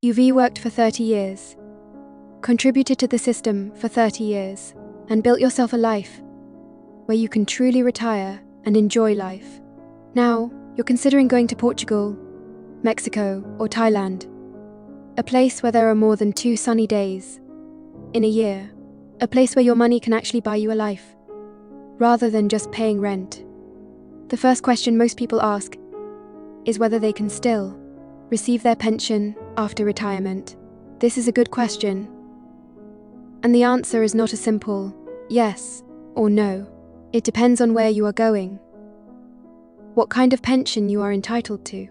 You've worked for 30 years, contributed to the system for 30 years, and built yourself a life where you can truly retire and enjoy life. Now, you're considering going to Portugal, Mexico, or Thailand, a place where there are more than 2 sunny days in a year, a place where your money can actually buy you a life, rather than just paying rent. The first question most people ask is whether they can still receive their pension after retirement. This is a good question, and the answer is not a simple yes or no. It depends on where you are going, what kind of pension you are entitled to,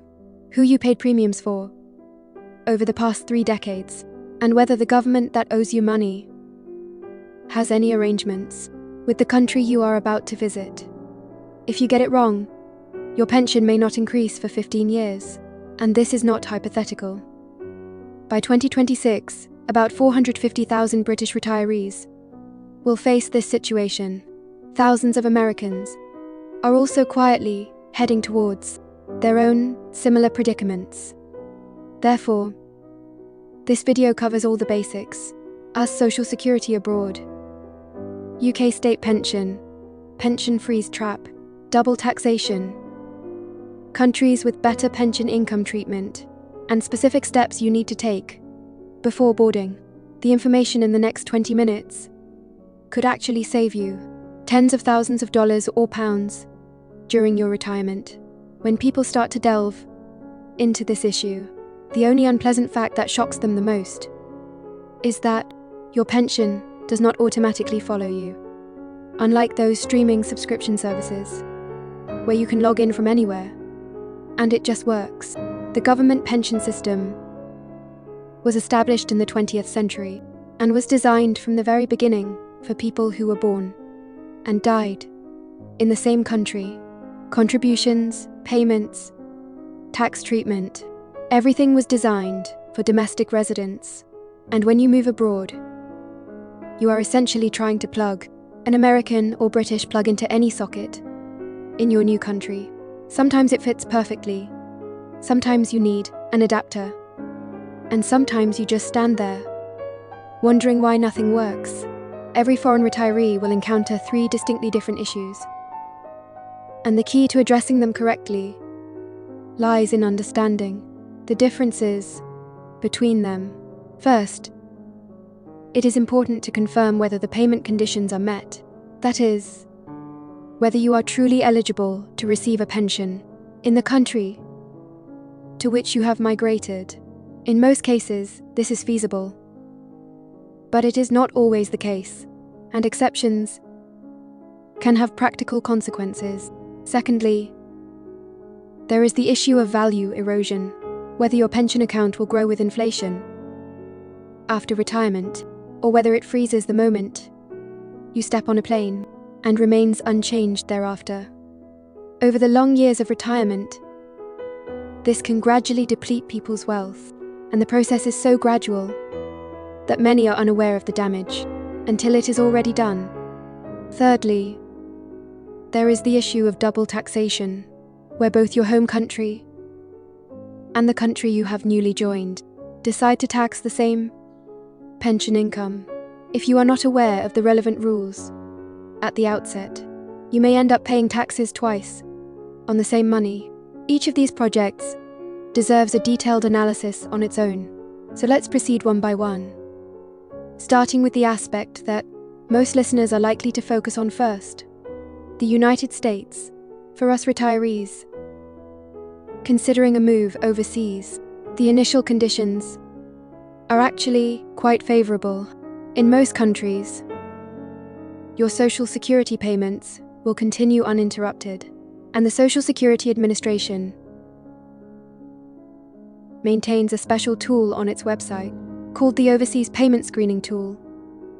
who you paid premiums for over the past 3 decades, and whether the government that owes you money has any arrangements with the country you are about to visit. If you get it wrong, your pension may not increase for 15 years, and this is not hypothetical. By 2026, about 450,000 British retirees will face this situation. Thousands of Americans are also quietly heading towards their own similar predicaments. Therefore, this video covers all the basics: US Social Security abroad, UK state pension, pension freeze trap, double taxation, countries with better pension income treatment, and specific steps you need to take before boarding. The information in the next 20 minutes could actually save you tens of thousands of dollars or pounds during your retirement. When people start to delve into this issue, the only unpleasant fact that shocks them the most is that your pension does not automatically follow you. Unlike those streaming subscription services, where you can log in from anywhere, and it just works. The government pension system was established in the 20th century and was designed from the very beginning for people who were born and died in the same country. Contributions, payments, tax treatment, everything was designed for domestic residents. And when you move abroad, you are essentially trying to plug an American or British plug into any socket in your new country. Sometimes it fits perfectly, sometimes you need an adapter, and sometimes you just stand there, wondering why nothing works. Every foreign retiree will encounter 3 distinctly different issues, and the key to addressing them correctly lies in understanding the differences between them. First, it is important to confirm whether the payment conditions are met. That is, whether you are truly eligible to receive a pension in the country to which you have migrated. In most cases, this is feasible, but it is not always the case, and exceptions can have practical consequences. Secondly, there is the issue of value erosion, whether your pension account will grow with inflation after retirement, or whether it freezes the moment you step on a plane and remains unchanged thereafter. Over the long years of retirement, this can gradually deplete people's wealth, and the process is so gradual that many are unaware of the damage until it is already done. Thirdly, there is the issue of double taxation, where both your home country and the country you have newly joined decide to tax the same pension income. If you are not aware of the relevant rules at the outset, you may end up paying taxes twice on the same money. Each of these projects deserves a detailed analysis on its own, so let's proceed one by one, starting with the aspect that most listeners are likely to focus on first: the United States. For us retirees considering a move overseas, the initial conditions are actually quite favorable. In most countries, your Social Security payments will continue uninterrupted, and the Social Security Administration maintains a special tool on its website called the Overseas Payment Screening Tool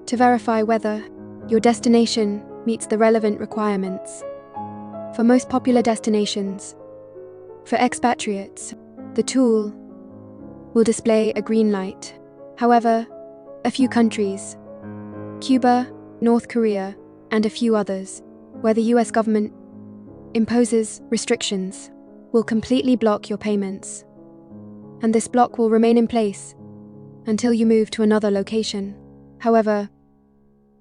to verify whether your destination meets the relevant requirements. For most popular destinations, for expatriates, the tool will display a green light. However, a few countries, Cuba, North Korea, and a few others, where the US government imposes restrictions, will completely block your payments. And this block will remain in place until you move to another location. However,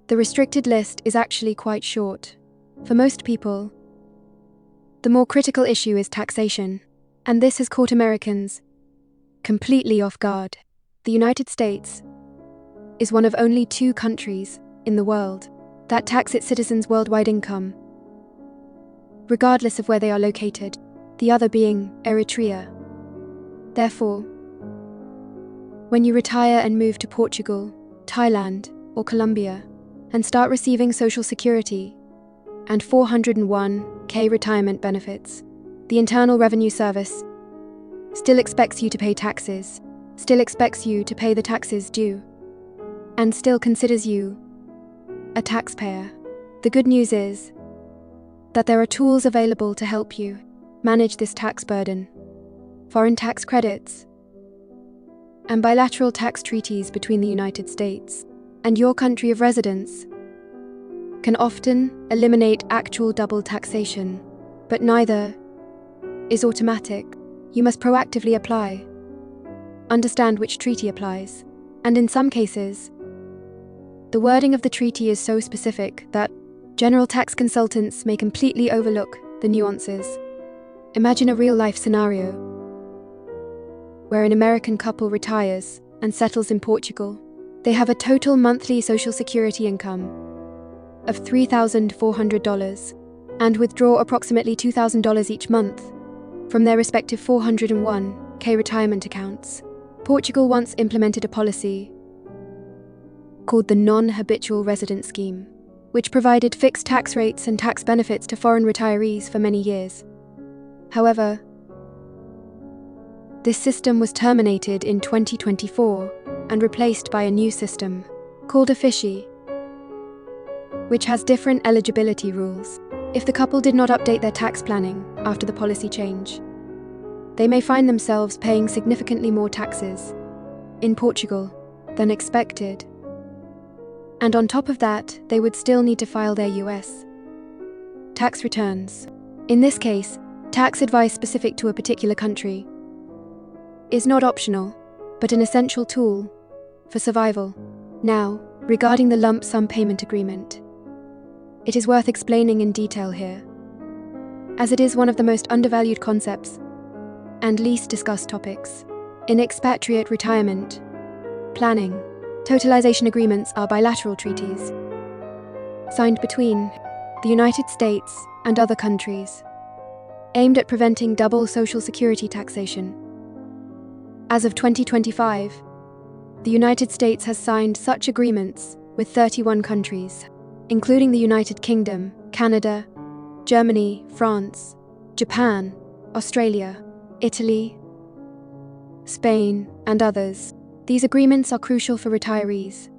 the restricted list is actually quite short. For most people, the more critical issue is taxation, and this has caught Americans completely off guard. The United States is one of only 2 countries in the world that tax its citizens' worldwide income, regardless of where they are located, the other being Eritrea. Therefore, when you retire and move to Portugal, Thailand, or Colombia, and start receiving Social Security and 401k retirement benefits, the Internal Revenue Service still expects you to pay taxes, still expects you to pay the taxes due, and still considers you a taxpayer. The good news is that there are tools available to help you manage this tax burden. Foreign tax credits and bilateral tax treaties between the United States and your country of residence can often eliminate actual double taxation, but neither is automatic. You must proactively apply, understand which treaty applies, and in some cases, the wording of the treaty is so specific that general tax consultants may completely overlook the nuances. Imagine a real-life scenario where an American couple retires and settles in Portugal. They have a total monthly Social Security income of $3,400 and withdraw approximately $2,000 each month from their respective 401k retirement accounts. Portugal once implemented a policy called the Non-Habitual Resident Scheme, which provided fixed tax rates and tax benefits to foreign retirees for many years. However, this system was terminated in 2024 and replaced by a new system called a FISHI, which has different eligibility rules. If the couple did not update their tax planning after the policy change, they may find themselves paying significantly more taxes in Portugal than expected. And on top of that, they would still need to file their US tax returns. In this case, tax advice specific to a particular country is not optional, but an essential tool for survival. Now, regarding the lump sum payment agreement, it is worth explaining in detail here, as it is one of the most undervalued concepts and least discussed topics in expatriate retirement planning. Totalization agreements are bilateral treaties signed between the United States and other countries, aimed at preventing double Social Security taxation. As of 2025, the United States has signed such agreements with 31 countries, including the United Kingdom, Canada, Germany, France, Japan, Australia, Italy, Spain, and others. These agreements are crucial for retirees,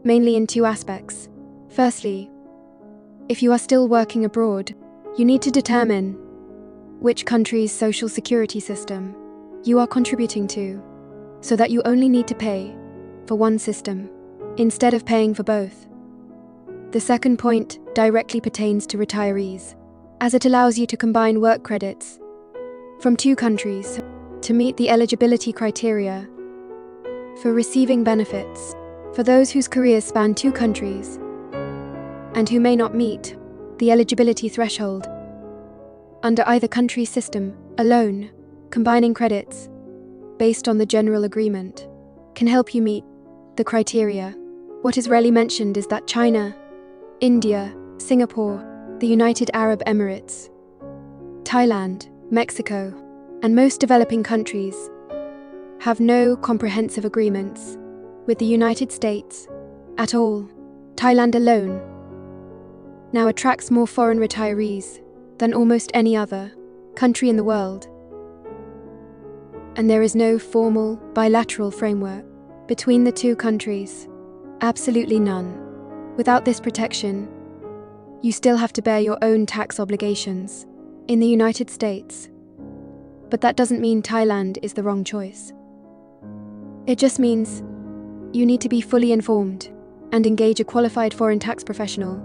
mainly in 2 aspects. Firstly, if you are still working abroad, you need to determine which country's social security system you are contributing to, so that you only need to pay for one system, instead of paying for both. The second point directly pertains to retirees, as it allows you to combine work credits from 2 countries to meet the eligibility criteria for receiving benefits. For those whose careers span 2 countries and who may not meet the eligibility threshold under either country's system, alone, combining credits based on the general agreement can help you meet the criteria. What is rarely mentioned is that China, India, Singapore, the United Arab Emirates, Thailand, Mexico, and most developing countries have no comprehensive agreements with the United States at all. Thailand alone now attracts more foreign retirees than almost any other country in the world. And there is no formal bilateral framework between the 2 countries. Absolutely none. Without this protection, you still have to bear your own tax obligations in the United States. But that doesn't mean Thailand is the wrong choice. It just means you need to be fully informed and engage a qualified foreign tax professional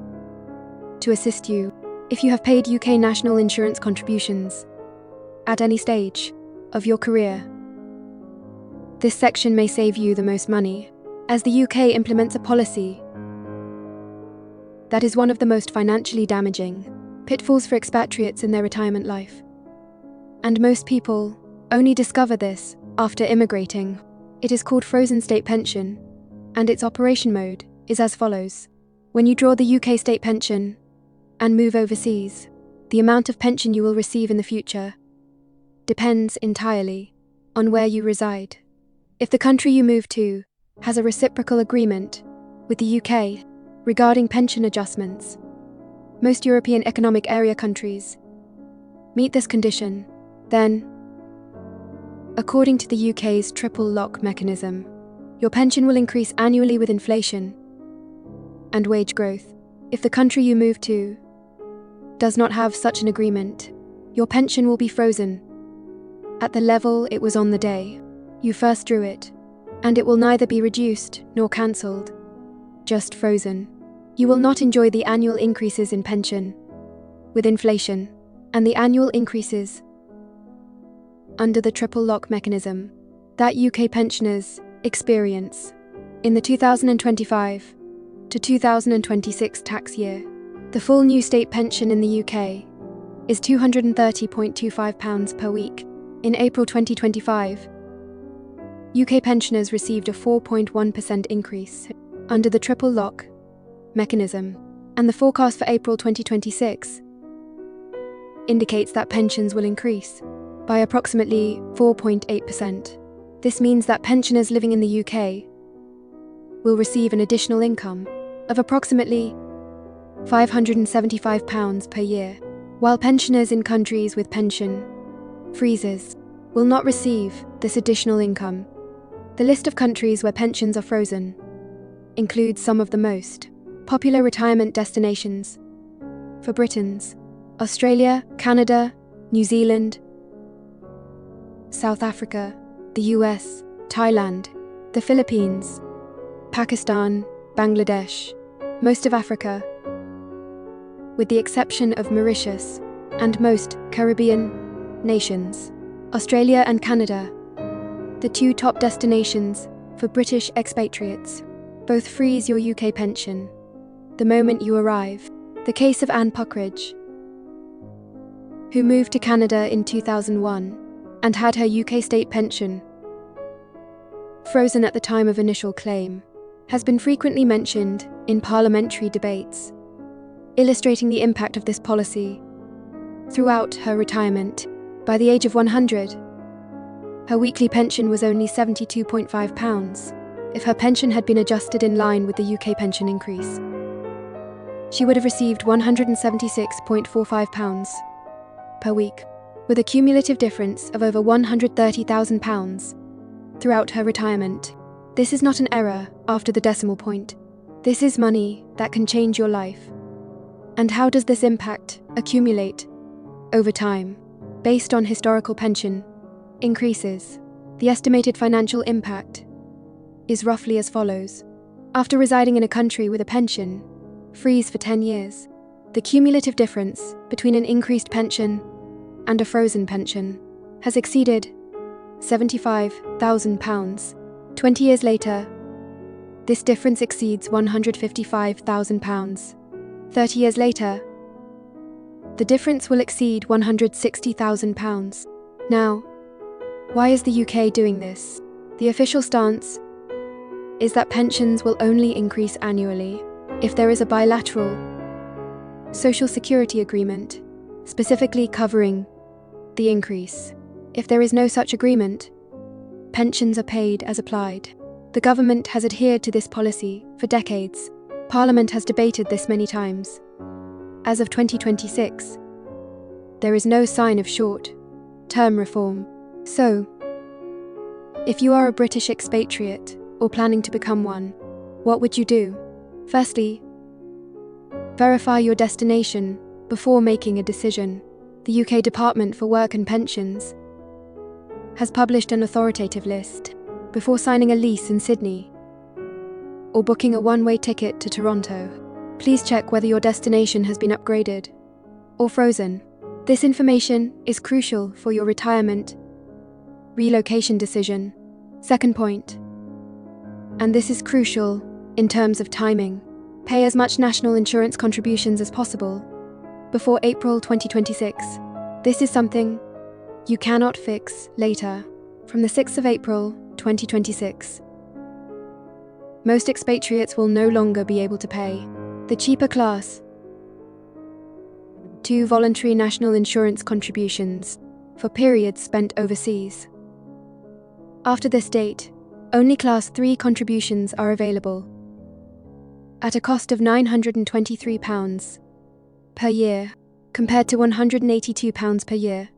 to assist you. If you have paid UK national insurance contributions at any stage of your career, This section may save you the most money, as the UK implements a policy that is one of the most financially damaging pitfalls for expatriates in their retirement life. And most people only discover this after immigrating. It is called frozen state pension, and its operation mode is as follows. When you draw the UK state pension and move overseas, the amount of pension you will receive in the future depends entirely on where you reside. If the country you move to has a reciprocal agreement with the UK regarding pension adjustments, most European Economic Area countries meet this condition, then, according to the UK's triple lock mechanism, your pension will increase annually with inflation and wage growth. If the country you move to does not have such an agreement, your pension will be frozen at the level it was on the day you first drew it, and it will neither be reduced nor cancelled, just frozen. You will not enjoy the annual increases in pension with inflation and the annual increases under the triple lock mechanism that UK pensioners experience in the 2025 to 2026 tax year. The full new state pension in the UK is £230.25 per week. In April 2025, UK pensioners received a 4.1% increase under the triple lock mechanism, and the forecast for April 2026 indicates that pensions will increase by approximately 4.8%. This means that pensioners living in the UK will receive an additional income of approximately £575 per year, while pensioners in countries with pension freezes will not receive this additional income. The list of countries where pensions are frozen includes some of the most popular retirement destinations for Britons: Australia, Canada, New Zealand, South Africa, the US, Thailand, the Philippines, Pakistan, Bangladesh, most of Africa, with the exception of Mauritius, and most Caribbean nations. Australia and Canada, the two top destinations for British expatriates, both freeze your UK pension the moment you arrive. The case of Anne Puckridge, who moved to Canada in 2001 and had her UK state pension frozen at the time of initial claim, has been frequently mentioned in parliamentary debates, illustrating the impact of this policy throughout her retirement. By the age of 100, her weekly pension was only £72.5. If her pension had been adjusted in line with the UK pension increase, she would have received £176.45 per week, with a cumulative difference of over £130,000 throughout her retirement. This is not an error after the decimal point. This is money that can change your life. And how does this impact accumulate over time? Based on historical pension increases, the estimated financial impact is roughly as follows. After residing in a country with a pension freeze for 10 years, the cumulative difference between an increased pension and a frozen pension has exceeded £75,000. 20 years later, this difference exceeds £155,000. 30 years later, the difference will exceed £160,000. Now, why is the UK doing this? The official stance is that pensions will only increase annually if there is a bilateral social security agreement specifically covering the increase. If there is no such agreement, pensions are paid as applied. The government has adhered to this policy for decades. Parliament has debated this many times. As of 2026, there is no sign of short-term reform. So, if you are a British expatriate or planning to become one, what would you do? Firstly, verify your destination before making a decision. The UK Department for Work and Pensions has published an authoritative list. Before signing a lease in Sydney or booking a one-way ticket to Toronto, please check whether your destination has been upgraded or frozen. This information is crucial for your retirement relocation decision. Second point, and this is crucial in terms of timing, pay as much national insurance contributions as possible before April 2026. This is something you cannot fix later. From the 6th of April 2026, most expatriates will no longer be able to pay the cheaper Class 2 voluntary national insurance contributions for periods spent overseas. After this date, only Class 3 contributions are available at a cost of £923 per year, compared to £182 per year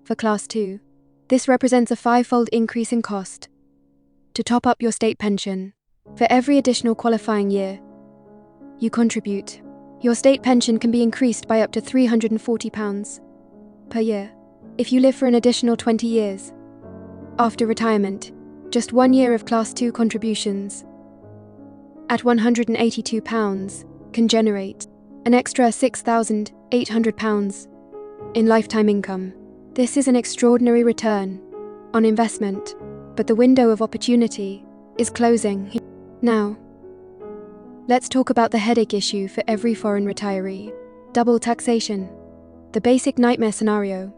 for Class 2. This represents a 5-fold increase in cost to top up your state pension. For every additional qualifying year you contribute, your state pension can be increased by up to £340 per year. If you live for an additional 20 years after retirement, just 1 year of Class 2 contributions at £182 can generate an extra £6,800 in lifetime income. This is an extraordinary return on investment, but the window of opportunity is closing. Now, let's talk about the headache issue for every foreign retiree: double taxation. The basic nightmare scenario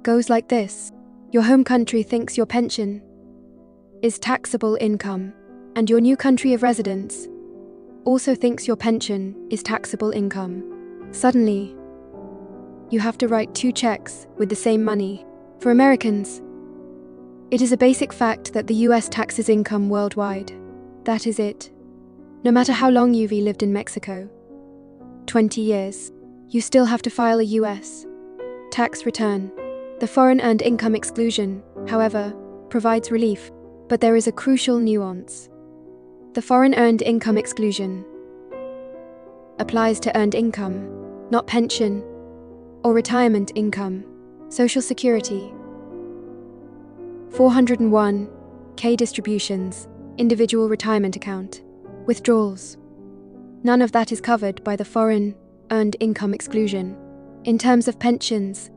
goes like this. Your home country thinks your pension is taxable income, and your new country of residence also thinks your pension is taxable income. Suddenly, you have to write 2 checks with the same money. For Americans, it is a basic fact that the US taxes income worldwide. That is it. No matter how long you've lived in Mexico, 20 years, you still have to file a US tax return. The foreign earned income exclusion, however, provides relief, but there is a crucial nuance. The foreign earned income exclusion applies to earned income, not pension or retirement income. Social Security, 401k distributions, individual retirement account, withdrawals. None of that is covered by the foreign earned income exclusion. In terms of pensions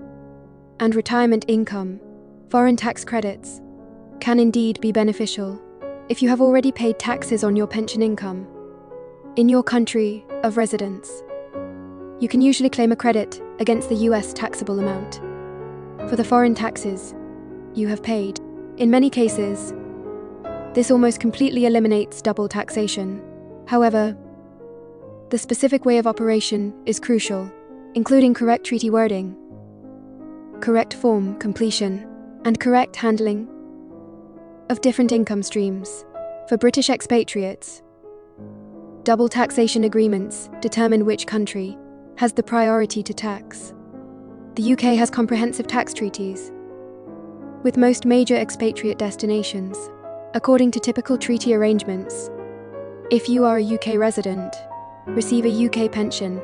and retirement income, foreign tax credits can indeed be beneficial if you have already paid taxes on your pension income in your country of residence. You can usually claim a credit against the US taxable amount for the foreign taxes you have paid. In many cases, this almost completely eliminates double taxation. However, the specific way of operation is crucial, including correct treaty wording, correct form completion, and correct handling of different income streams. For British expatriates, double taxation agreements determine which country has the priority to tax. The UK has comprehensive tax treaties with most major expatriate destinations. According to typical treaty arrangements, if you are a UK resident, receive a UK pension,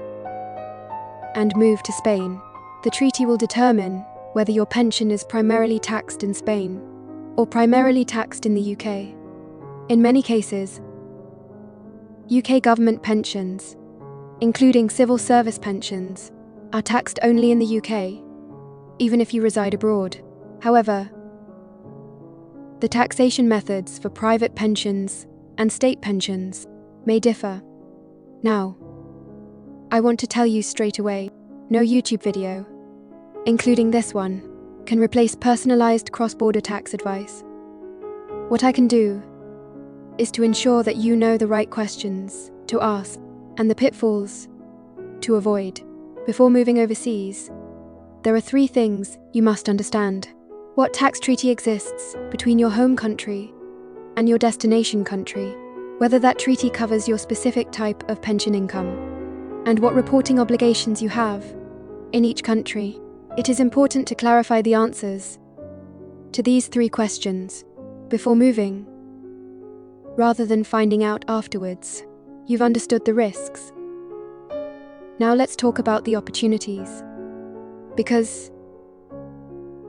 and move to Spain, the treaty will determine whether your pension is primarily taxed in Spain or primarily taxed in the UK. In many cases, UK government pensions, including civil service pensions, are taxed only in the UK, even if you reside abroad. However, the taxation methods for private pensions and state pensions may differ. Now, I want to tell you straight away, no YouTube video, including this one, can replace personalized cross-border tax advice. What I can do is to ensure that you know the right questions to ask and the pitfalls to avoid. Before moving overseas, there are 3 things you must understand. What tax treaty exists between your home country and your destination country, whether that treaty covers your specific type of pension income, and what reporting obligations you have in each country. It is important to clarify the answers to these 3 questions before moving, rather than finding out afterwards. You've understood the risks. Now let's talk about the opportunities. Because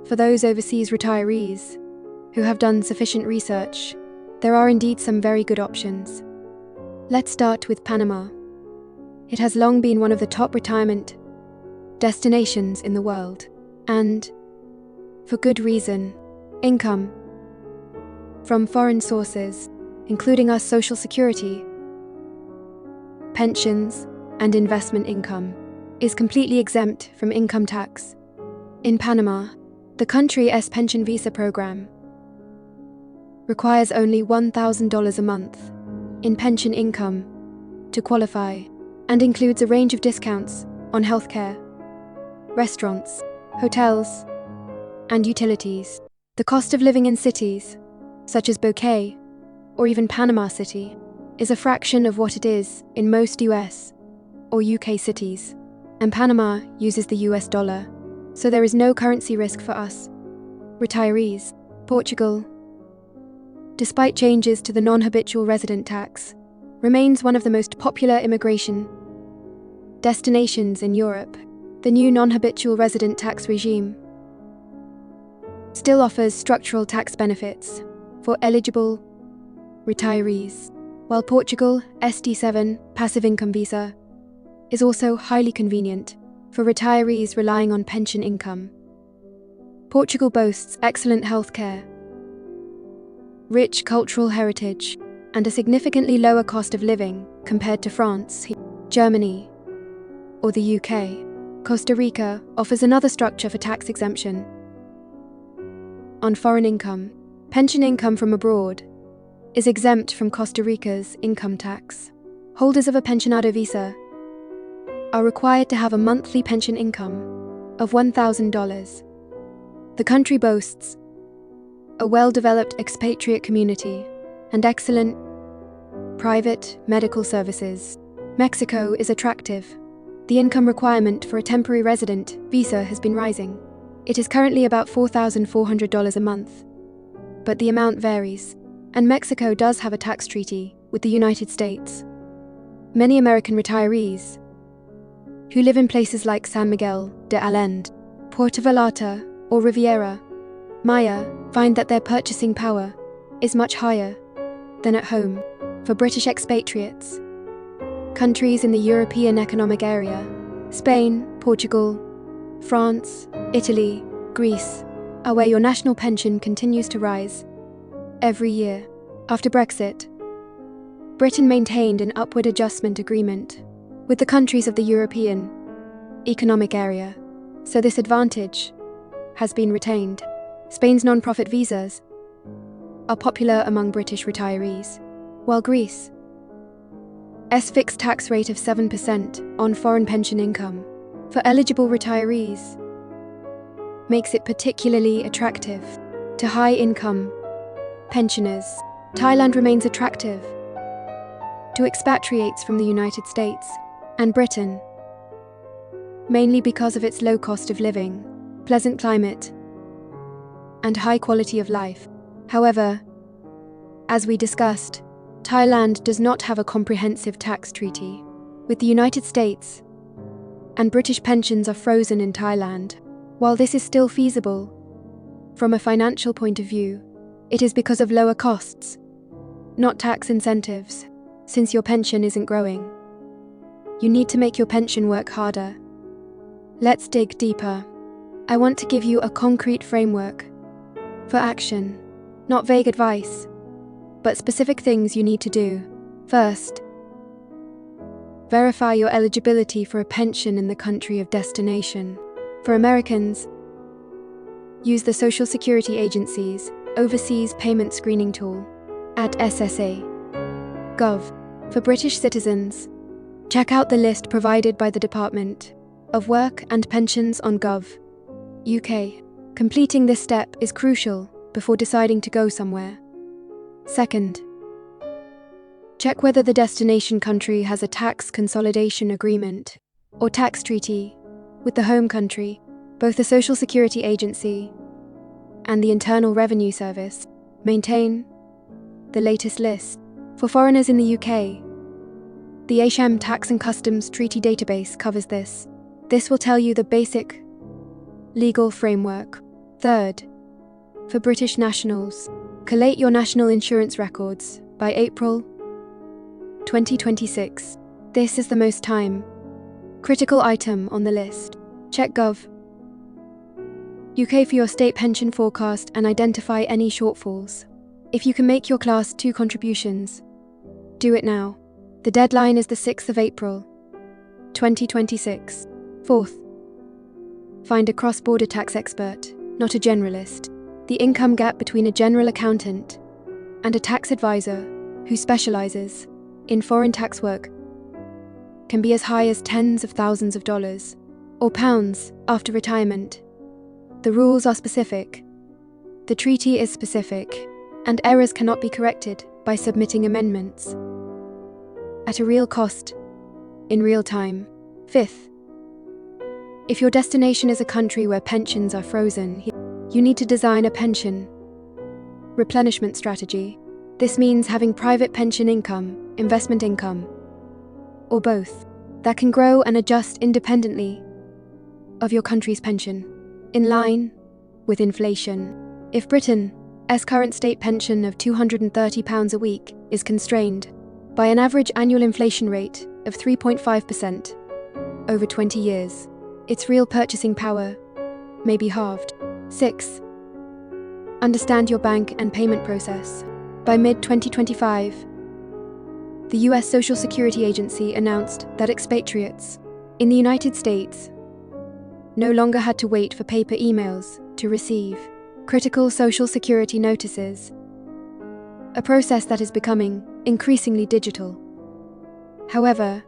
for those overseas retirees who have done sufficient research, there are indeed some very good options. Let's start with Panama. It has long been one of the top retirement destinations in the world, and for good reason. Income from foreign sources, including our social security, pensions, and investment income, is completely exempt from income tax. In Panama, the country's pension visa program requires only $1,000 a month in pension income to qualify and includes a range of discounts on healthcare, restaurants, hotels, and utilities. The cost of living in cities, such as Bokeh or even Panama City, is a fraction of what it is in most US or UK cities, and Panama uses the US dollar, so there is no currency risk for us retirees. Portugal, despite changes to the non-habitual resident tax, remains one of the most popular immigration destinations in Europe. The new non-habitual resident tax regime still offers structural tax benefits for eligible retirees, while Portugal's SD7 passive income visa is also highly convenient for retirees relying on pension income. Portugal boasts excellent healthcare, rich cultural heritage, and a significantly lower cost of living compared to France, Germany, or the UK. Costa Rica offers another structure for tax exemption on foreign income. Pension income from abroad is exempt from Costa Rica's income tax. Holders of a pensionado visa are required to have a monthly pension income of $1,000. The country boasts a well-developed expatriate community and excellent private medical services. Mexico is attractive. The income requirement for a temporary resident visa has been rising. It is currently about $4,400 a month, but the amount varies, and Mexico does have a tax treaty with the United States. Many American retirees who live in places like San Miguel de Allende, Puerto Vallarta, or Riviera Maya find that their purchasing power is much higher than at home. For British expatriates, countries in the European Economic Area, Spain, Portugal, France, Italy, Greece, are where your national pension continues to rise every year. After Brexit, Britain maintained an upward adjustment agreement with the countries of the European Economic Area, so this advantage has been retained. Spain's non-profit visas are popular among British retirees, while Greece's fixed tax rate of 7% on foreign pension income for eligible retirees makes it particularly attractive to high-income pensioners. Thailand remains attractive to expatriates from the United States and Britain, mainly because of its low cost of living, pleasant climate, and high quality of life. However, as we discussed, Thailand does not have a comprehensive tax treaty with the United States, and British pensions are frozen in Thailand. While this is still feasible from a financial point of view, it is because of lower costs, not tax incentives. Since your pension isn't growing, you need to make your pension work harder. Let's dig deeper. I want to give you a concrete framework for action, not vague advice, but specific things you need to do. First, verify your eligibility for a pension in the country of destination. For Americans, use the Social Security Agency's Overseas Payment Screening Tool at SSA.gov. For British citizens, check out the list provided by the Department of Work and Pensions on Gov.uk. Completing this step is crucial before deciding to go somewhere. Second, check whether the destination country has a tax consolidation agreement or tax treaty with the home country. Both the Social Security Agency and the Internal Revenue Service maintain the latest list. For foreigners in the UK, the HM Tax and Customs Treaty database covers this. This will tell you the basic legal framework. Third, for British nationals, collate your national insurance records by April 2026. This is the most time-critical item on the list. Check Gov.uk for your state pension forecast and identify any shortfalls. If you can make your Class 2 contributions, do it now. The deadline is the 6th of April, 2026. Fourth, find a cross-border tax expert, not a generalist. The income gap between a general accountant and a tax advisor who specializes in foreign tax work can be as high as tens of thousands of dollars or pounds after retirement. The rules are specific, the treaty is specific, and errors cannot be corrected by submitting amendments at a real cost, in real time. Fifth, if your destination is a country where pensions are frozen, you need to design a pension replenishment strategy. This means having private pension income, investment income, or both, that can grow and adjust independently of your country's pension, in line with inflation. If Britain's current state pension of £230 a week is constrained by an average annual inflation rate of 3.5% over 20 years, its real purchasing power may be halved. 6. Understand your bank and payment process. By mid-2025, the US Social Security Agency announced that expatriates in the United States no longer had to wait for paper emails to receive critical Social Security notices, a process that is becoming increasingly digital. However,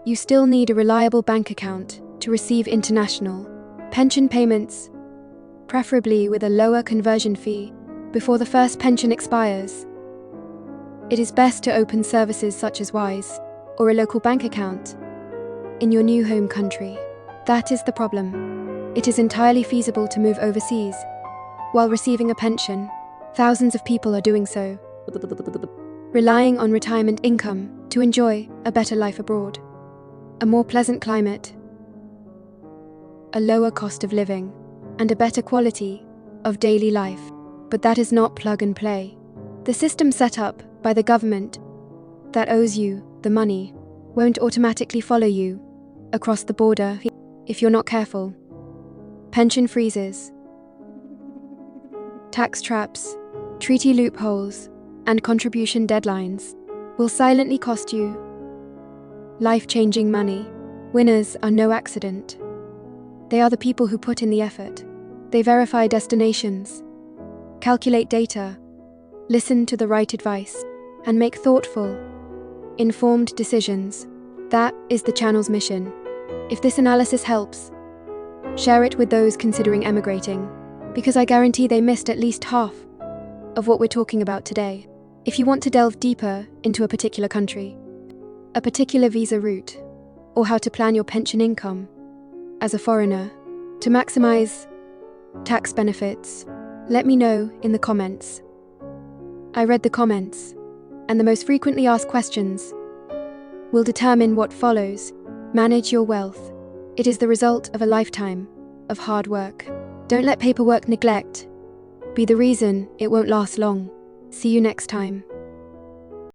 you still need a reliable bank account to receive international pension payments, preferably with a lower conversion fee, before the first pension expires. It is best to open services such as Wise or a local bank account in your new home country. That is the problem. It is entirely feasible to move overseas while receiving a pension. Thousands of people are doing so, relying on retirement income to enjoy a better life abroad, a more pleasant climate, a lower cost of living, and a better quality of daily life. But that is not plug and play. The system set up by the government that owes you the money won't automatically follow you across the border if you're not careful. Pension freezes, tax traps, treaty loopholes, and contribution deadlines will silently cost you life-changing money. Winners are no accident. They are the people who put in the effort. They verify destinations, calculate data, listen to the right advice, and make thoughtful, informed decisions. That is the channel's mission. If this analysis helps, share it with those considering emigrating, because I guarantee they missed at least half of what we're talking about today. If you want to delve deeper into a particular country, a particular visa route, or how to plan your pension income as a foreigner to maximize tax benefits, let me know in the comments. I read the comments, and the most frequently asked questions will determine what follows. Manage your wealth. It is the result of a lifetime of hard work. Don't let paperwork neglect be the reason it won't last long. See you next time.